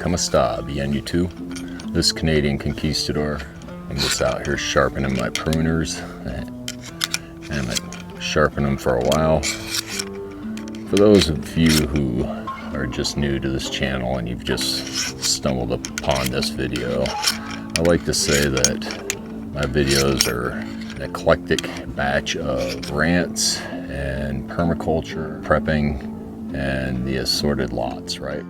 Como esta, bien YouTube? This Canadian conquistador. I'm just out here sharpening my pruners. And I sharpened them for a while. For those of you who are just new to this channel and you've just stumbled upon this video, I like to say that my videos are an eclectic batch of rants and permaculture, prepping, and the assorted lots, right?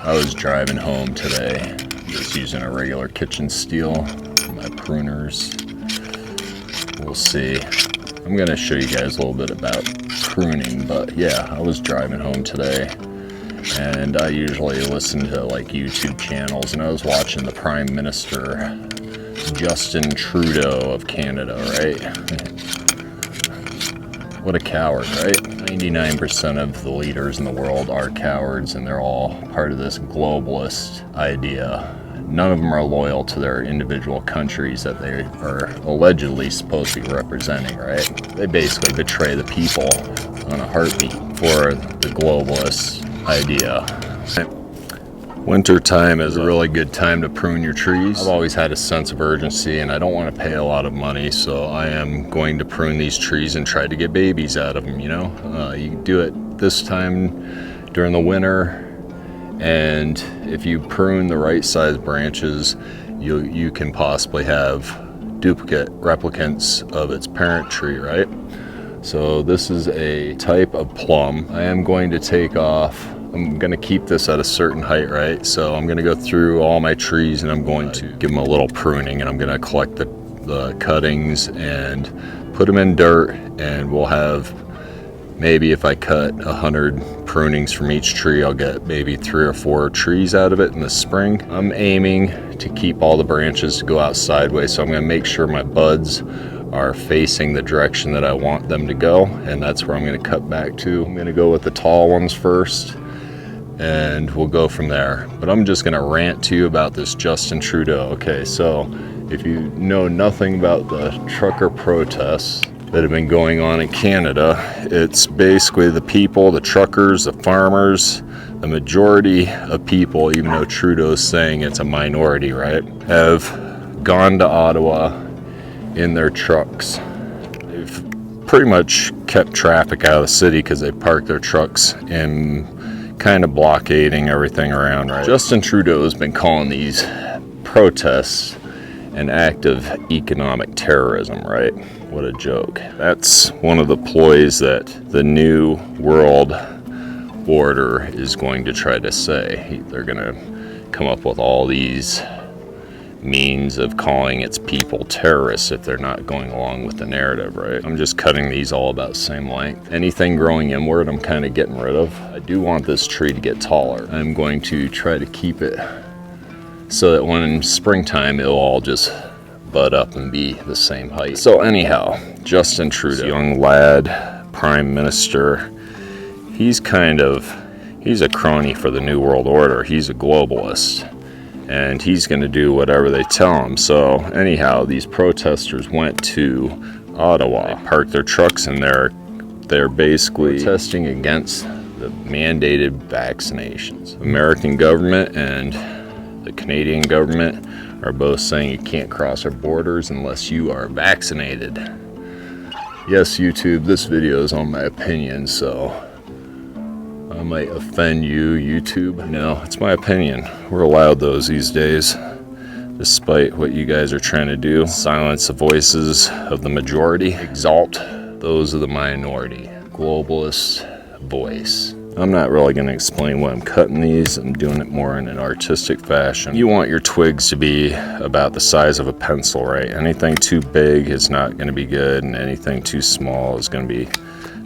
I was driving home today, just using a regular kitchen steel, my pruners. We'll see. I'm gonna show you guys a little bit about pruning, but yeah, I was driving home today, and I usually listen to like YouTube channels, and I was watching the Prime Minister, Justin Trudeau of Canada, right? What a coward, right? 99% of the leaders in the world are cowards, and they're all part of this globalist idea. None of them are loyal to their individual countries that they are allegedly supposed to be representing, right? They basically betray the people on a heartbeat for the globalist idea. Winter time is a really good time to prune your trees. I've always had a sense of urgency, and I don't want to pay a lot of money, so I am going to prune these trees and try to get babies out of them, you know? You can do it this time during the winter, and if you prune the right size branches, you can possibly have duplicate replicants of its parent tree, right? So this is a type of plum. I am going to take off. I'm going to keep this at a certain height, right? So I'm going to go through all my trees and I'm going to give them a little pruning, and I'm going to collect the cuttings and put them in dirt, and we'll have, maybe if I cut 100 prunings from each tree, I'll get maybe 3 or 4 trees out of it in the spring. I'm aiming to keep all the branches to go out sideways, so I'm going to make sure my buds are facing the direction that I want them to go, and that's where I'm going to cut back to. I'm going to go with the tall ones first, and we'll go from there. But I'm just going to rant to you about this Justin Trudeau. Okay, so if you know nothing about the trucker protests that have been going on in Canada, it's basically the people, the truckers, the farmers, the majority of people, even though Trudeau's saying it's a minority, right, have gone to Ottawa in their trucks. They've pretty much kept traffic out of the city because they parked their trucks in kind of blockading everything around, right? Justin Trudeau has been calling these protests an act of economic terrorism, right? What a joke. That's one of the ploys that the new world order is going to try to say. They're going to come up with all these means of calling its people terrorists if they're not going along with the narrative, right? I'm just cutting these all about the same length. Anything growing inward, I'm kind of getting rid of. I do want this tree to get taller. I'm going to try to keep it so that when in springtime, it'll all just bud up and be the same height. So anyhow, Justin Trudeau, young lad, Prime Minister, he's a crony for the New World Order. He's a globalist, and he's going to do whatever they tell him. So anyhow, these protesters went to Ottawa. They parked their trucks, and they're basically protesting against the mandated vaccinations. American government and the Canadian government are both saying you can't cross our borders unless you are vaccinated. Yes, YouTube, this video is on my opinion, so I might offend you, YouTube. No, it's my opinion. We're allowed those these days, despite what you guys are trying to do. Silence the voices of the majority, exalt those of the minority. Globalist voice. I'm not really going to explain why I'm cutting these. I'm doing it more in an artistic fashion. You want your twigs to be about the size of a pencil, right? Anything too big is not going to be good, and anything too small is going to be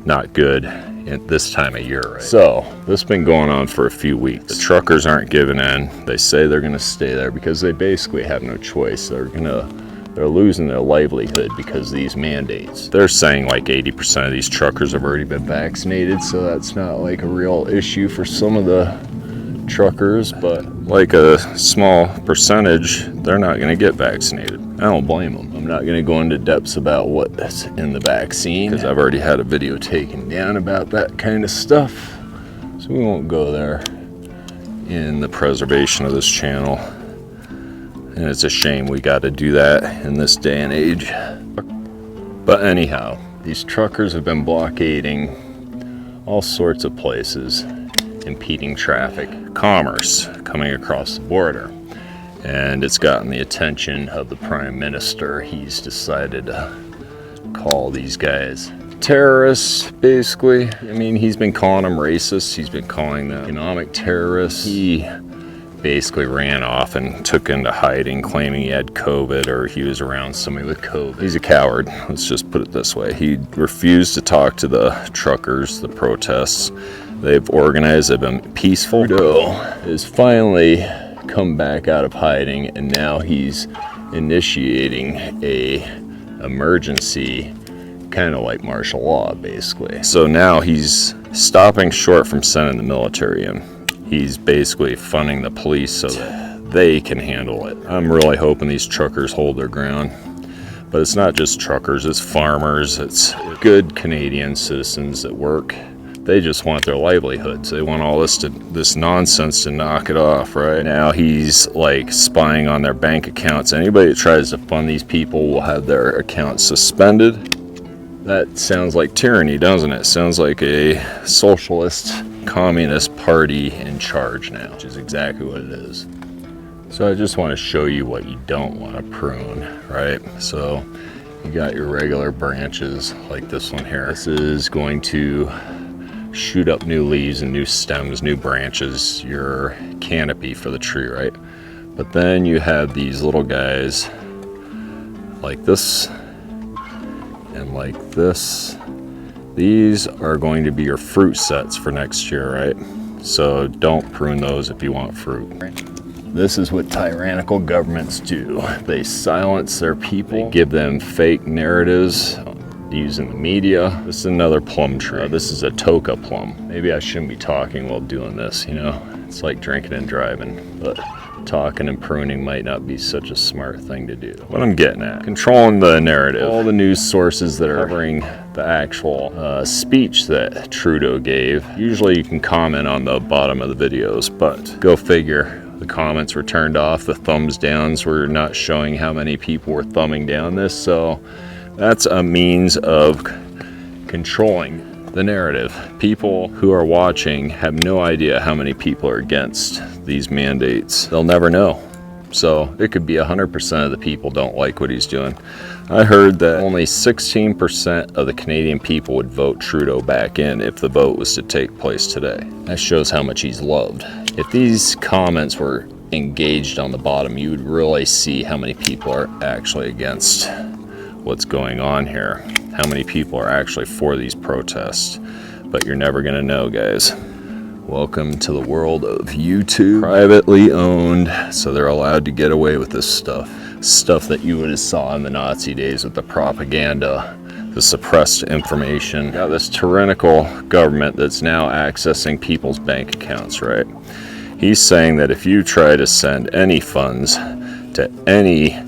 not good at this time of year, right? So this has been going on for a few weeks. The truckers aren't giving in. They say they're going to stay there because they basically have no choice. They're losing their livelihood because of these mandates. They're saying like 80% of these truckers have already been vaccinated, so that's not like a real issue for some of the truckers, but like a small percentage, they're not going to get vaccinated. I don't blame them. I'm not going to go into depths about what's in the vaccine, because I've already had a video taken down about that kind of stuff, so we won't go there in the preservation of this channel. And it's a shame we got to do that in this day and age. But anyhow, these truckers have been blockading all sorts of places, impeding traffic, commerce coming across the border. And it's gotten the attention of the Prime Minister. He's decided to call these guys terrorists, basically. I mean, he's been calling them racists. He's been calling them economic terrorists. He basically ran off and took into hiding, claiming he had COVID or he was around somebody with COVID. He's a coward, let's just put it this way. He refused to talk to the truckers, the protests. They've organized, they've been peaceful. Trudeau has finally come back out of hiding, and now he's initiating a emergency, kind of like martial law, basically. So now he's stopping short from sending the military in. He's basically funding the police so that they can handle it. I'm really hoping these truckers hold their ground. But it's not just truckers, it's farmers, it's good Canadian citizens that work. They just want their livelihoods. They want all this nonsense to knock it off, right? Now he's like spying on their bank accounts. Anybody that tries to fund these people will have their accounts suspended. That sounds like tyranny, doesn't it? Sounds like a socialist communist party in charge now, which is exactly what it is. So I just want to show you what you don't want to prune, right? So you got your regular branches like this one here. This is going to shoot up new leaves and new stems, new branches, your canopy for the tree, right? But then you have these little guys like this and like this. These are going to be your fruit sets for next year, right? So don't prune those if you want fruit. This is what tyrannical governments do. They silence their people, give them fake narratives using the media. This is another plum tree. This is a toka plum. Maybe I shouldn't be talking while doing this, you know? It's like drinking and driving, but talking and pruning might not be such a smart thing to do. What I'm getting at, controlling the narrative. All the news sources that are covering the actual speech that Trudeau gave. Usually you can comment on the bottom of the videos, but go figure. The comments were turned off, the thumbs downs were not showing how many people were thumbing down this, so that's a means of controlling the narrative. People who are watching have no idea how many people are against these mandates. They'll never know. So it could be 100% of the people don't like what he's doing. I heard that only 16% of the Canadian people would vote Trudeau back in if the vote was to take place today. That shows how much he's loved. If these comments were engaged on the bottom, you would really see how many people are actually against what's going on here. How many people are actually for these protests. But you're never gonna know, guys. Welcome to the world of YouTube. Privately owned, so they're allowed to get away with this stuff. Stuff that you would have saw in the Nazi days with the propaganda, the suppressed information. Got this tyrannical government that's now accessing people's bank accounts, right? He's saying that if you try to send any funds to any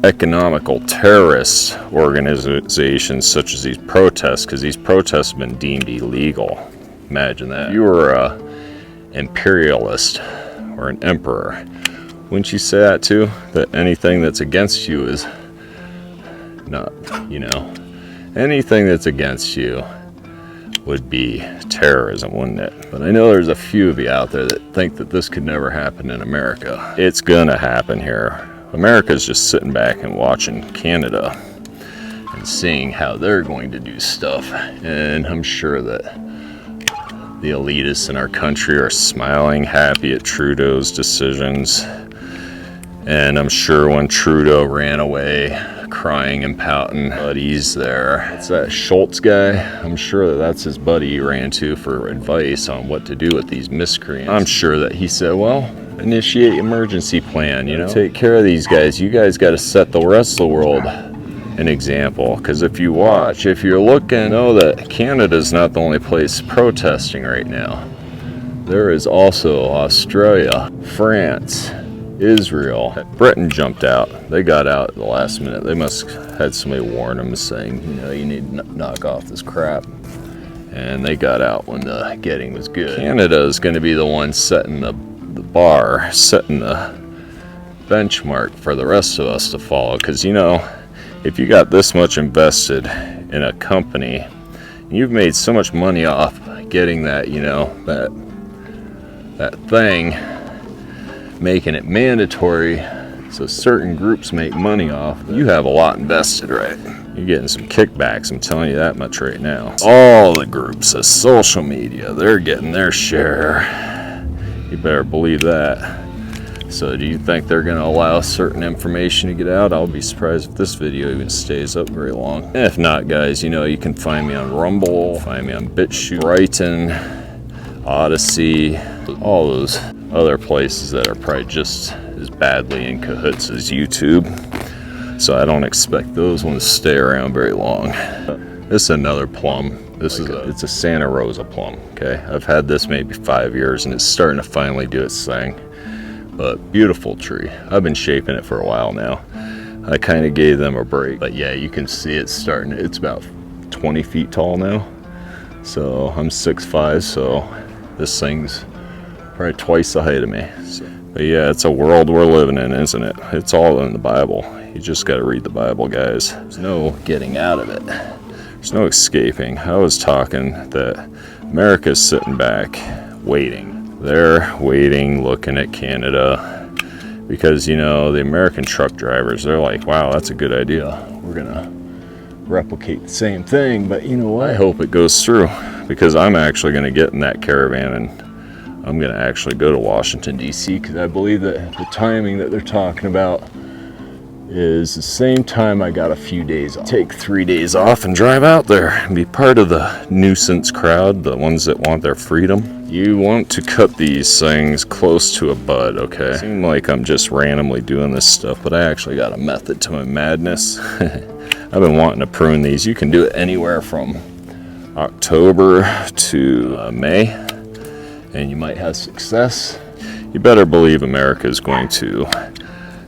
economical terrorist organizations such as these protests, because these protests have been deemed illegal. Imagine that. If you were an imperialist or an emperor, wouldn't you say that too? That anything that's against you is not, you know, anything that's against you would be terrorism, wouldn't it? But I know there's a few of you out there that think that this could never happen in America. It's gonna happen here. America's just sitting back and watching Canada and seeing how they're going to do stuff. And I'm sure that the elitists in our country are smiling, happy at Trudeau's decisions. And I'm sure when Trudeau ran away, crying and pouting, buddies there. It's that Schultz guy. I'm sure that that's his buddy he ran to for advice on what to do with these miscreants. I'm sure that he said, well, initiate emergency plan, you know, take care of these guys. You guys got to set the rest of the world an example, because if you watch, if you're looking, know that Canada's not the only place protesting right now. There is also Australia, France, Israel. Britain jumped out. They got out at the last minute. They must have had somebody warn them saying, you know, you need to knock off this crap. And they got out when the getting was good. Canada is going to be the one setting the bar, setting the benchmark for the rest of us to follow. Because, you know, if you got this much invested in a company, you've made so much money off getting that, you know, that thing, making it mandatory so certain groups make money off. You have a lot invested, right? You're getting some kickbacks, I'm telling you that much right now. All the groups of social media, they're getting their share. You better believe that. So do you think they're going to allow certain information to get out? I'll be surprised if this video even stays up very long. And if not, guys, you know, you can find me on Rumble, find me on BitChute, Brighton, Odyssey, all those other places that are probably just as badly in cahoots as YouTube. So I don't expect those ones to stay around very long. This is another plum. It's a Santa Rosa plum, okay? I've had this maybe 5 years and it's starting to finally do its thing. But beautiful tree. I've been shaping it for a while now. I kind of gave them a break. But yeah, you can see it's starting. It's about 20 feet tall now. So I'm 6'5", so this thing's probably twice the height of me. But yeah, it's a world we're living in, isn't it? It's all in the Bible. You just got to read the Bible, guys. There's no getting out of it. There's no escaping. I was talking that America's sitting back, waiting. They're waiting, looking at Canada, because, you know, the American truck drivers, they're like, wow, that's a good idea. We're going to replicate the same thing, but you know what? I hope it goes through, because I'm actually going to get in that caravan and I'm going to actually go to Washington, D.C., because I believe that the timing that they're talking about is the same time I got a few days off. Take 3 days off and drive out there and be part of the nuisance crowd, the ones that want their freedom. You want to cut these things close to a bud, okay? It seems like I'm just randomly doing this stuff, but I actually got a method to my madness. I've been wanting to prune these. You can do it anywhere from October to May, and you might have success. You better believe America is going to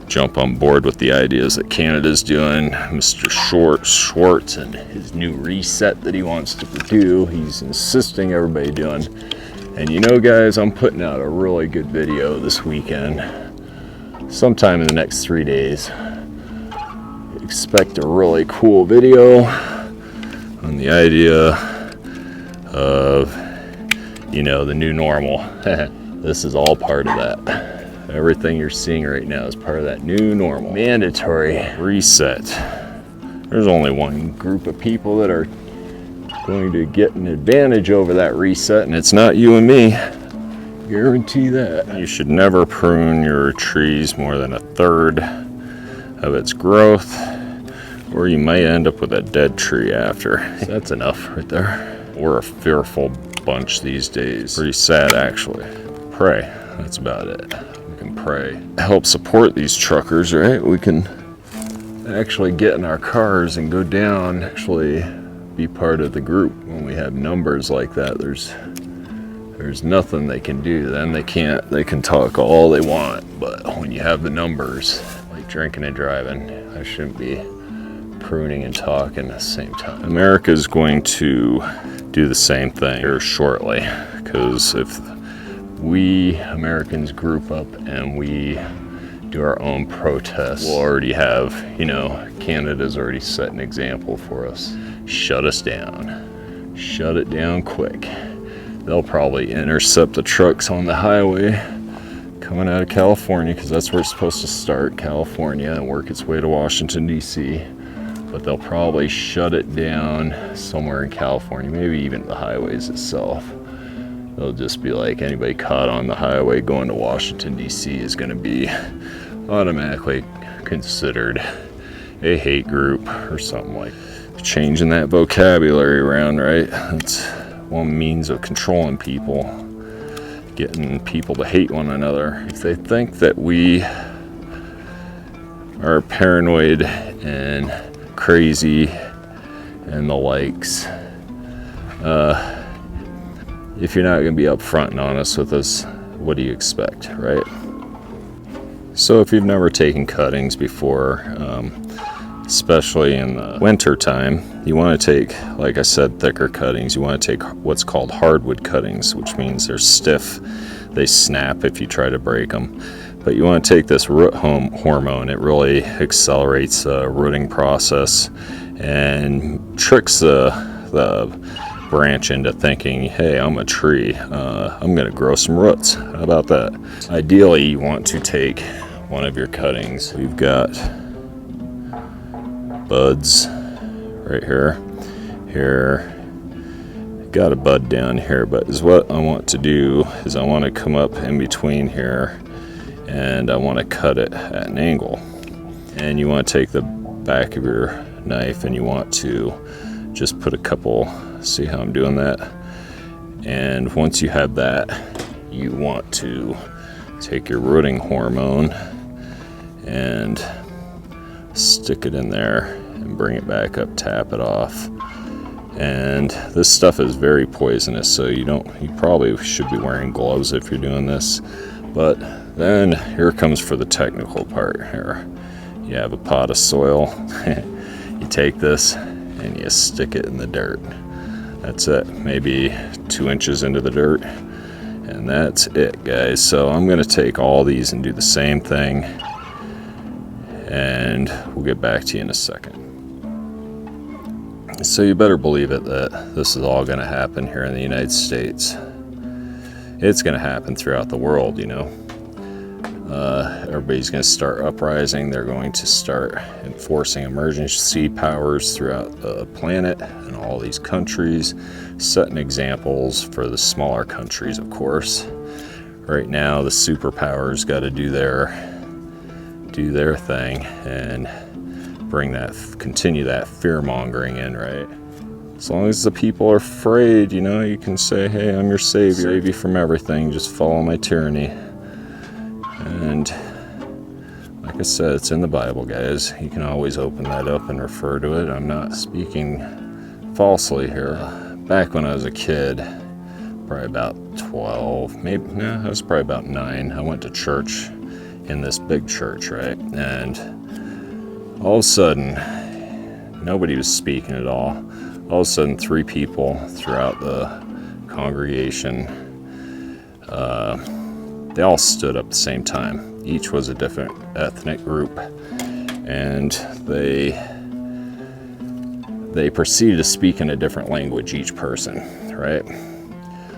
jump on board with the ideas that Canada's doing. Mr. Schwartz and his new reset that he wants to do, he's insisting everybody doing. And you know, guys, I'm putting out a really good video this weekend, sometime in the next 3 days. Expect a really cool video on the idea of, you know, the new normal. This is all part of that. Everything you're seeing right now is part of that new normal. Mandatory reset. There's only one group of people that are going to get an advantage over that reset, and it's not you and me. Guarantee that. You should never prune your trees more than 1/3 of its growth, or you might end up with a dead tree after. That's enough right there. We're a fearful bunch these days. Pretty sad, actually. Pray. That's about it. Can pray, help support these truckers, right? We can actually get in our cars and go down, actually be part of the group. When we have numbers like that, there's nothing they can do. Then they can talk all they want, but when you have the numbers, like drinking and driving, I shouldn't be pruning and talking at the same time. America's going to do the same thing here shortly, because if we Americans group up and we do our own protests, we'll already have, you know, Canada's already set an example for us. Shut us down. Shut it down quick. They'll probably intercept the trucks on the highway coming out of California, because that's where it's supposed to start, California, and work its way to Washington, D.C. But they'll probably shut it down somewhere in California, maybe even the highways itself. They'll just be like, anybody caught on the highway going to Washington, D.C. is going to be automatically considered a hate group or something like that. Changing that vocabulary around, right? That's one means of controlling people, getting people to hate one another. If they think that we are paranoid and crazy and the likes, if you're not going to be upfront and honest with us, what do you expect, right? So if you've never taken cuttings before, especially in the winter time, you want to take, like I said, thicker cuttings. You want to take what's called hardwood cuttings, which means they're stiff. They snap if you try to break them. But you want to take this root hormone. It really accelerates the rooting process and tricks the branch into thinking, hey, I'm a tree. I'm going to grow some roots. How about that? Ideally, you want to take one of your cuttings. We've got buds right here. Got a bud down here, but what I want to do is I want to come up in between here and I want to cut it at an angle. And you want to take the back of your knife and you want to just put a couple, see how I'm doing that? And once you have that, you want to take your rooting hormone and stick it in there and bring it back up, tap it off. And this stuff is very poisonous, so you probably should be wearing gloves if you're doing this. But then here comes for the technical part here. You have a pot of soil, you take this and you stick it in the dirt. That's it, maybe 2 inches into the dirt, and that's it, guys. So I'm gonna take all these and do the same thing, and we'll get back to you in a second. So you better believe it that this is all going to happen here in the United States. It's going to happen throughout the world, you know. Everybody's going to start uprising. They're going to start enforcing emergency powers throughout the planet and all these countries, setting examples for the smaller countries, of course. Right now, the superpowers got to do their thing and continue that fear-mongering in, right? As long as the people are afraid, you know, you can say, hey, I'm your savior, save you from everything, just follow my tyranny. And like I said, it's in the Bible, guys. You can always open that up and refer to it. I'm not speaking falsely here. Back when I was a kid, probably about 12, I was probably about 9, I went to church in this big church, right? And all of a sudden, nobody was speaking at all. All of a sudden, 3 people throughout the congregation, they all stood up at the same time. Each was a different ethnic group, and they proceeded to speak in a different language, each person, right?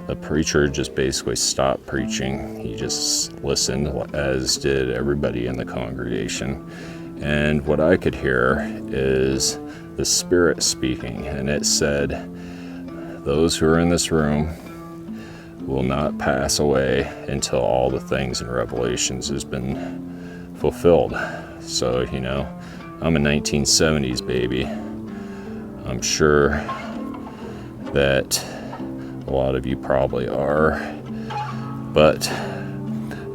The preacher just basically stopped preaching. He just listened, as did everybody in the congregation. And what I could hear is the Spirit speaking, and it said, those who are in this room will not pass away until all the things in Revelations has been fulfilled. So, you know, I'm a 1970s baby. I'm sure that a lot of you probably are, but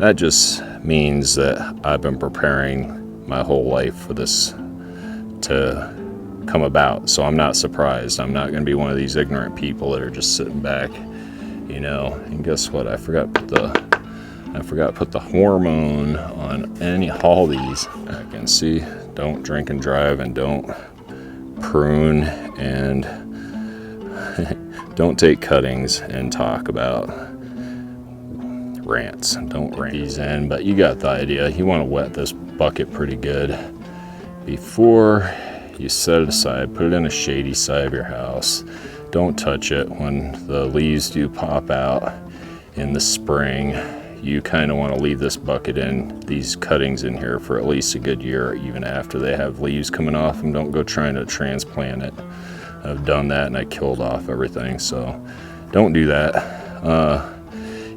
that just means that I've been preparing my whole life for this to come about. So I'm not surprised. I'm not going to be one of these ignorant people that are just sitting back, you know. And guess what? I forgot to put the hormone on all these. I can see, don't drink and drive, and don't prune, and don't take cuttings and talk about rants. Don't rant these in, but you got the idea. You want to wet this bucket pretty good before you set it aside. Put it in a shady side of your house. Don't touch it. When the leaves do pop out in the spring, you kind of want to leave this bucket in, these cuttings in here, for at least a good year, even after they have leaves coming off them. Don't go trying to transplant it. I've done that and I killed off everything, so don't do that.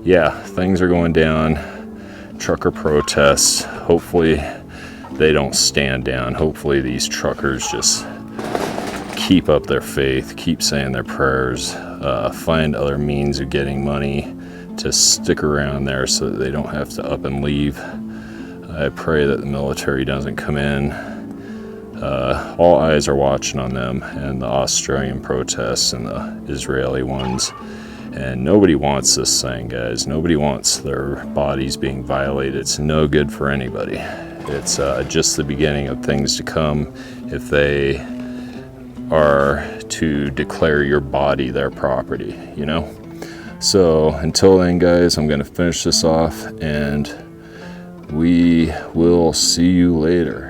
Yeah, things are going down. Trucker protests, hopefully they don't stand down. Hopefully these truckers just keep up their faith, keep saying their prayers, find other means of getting money to stick around there so that they don't have to up and leave. I pray that the military doesn't come in. All eyes are watching on them, and the Australian protests and the Israeli ones. And nobody wants this thing, guys. Nobody wants their bodies being violated. It's no good for anybody. It's just the beginning of things to come if they are to declare your body their property, you know? So until then, guys, I'm going to finish this off, and we will see you later.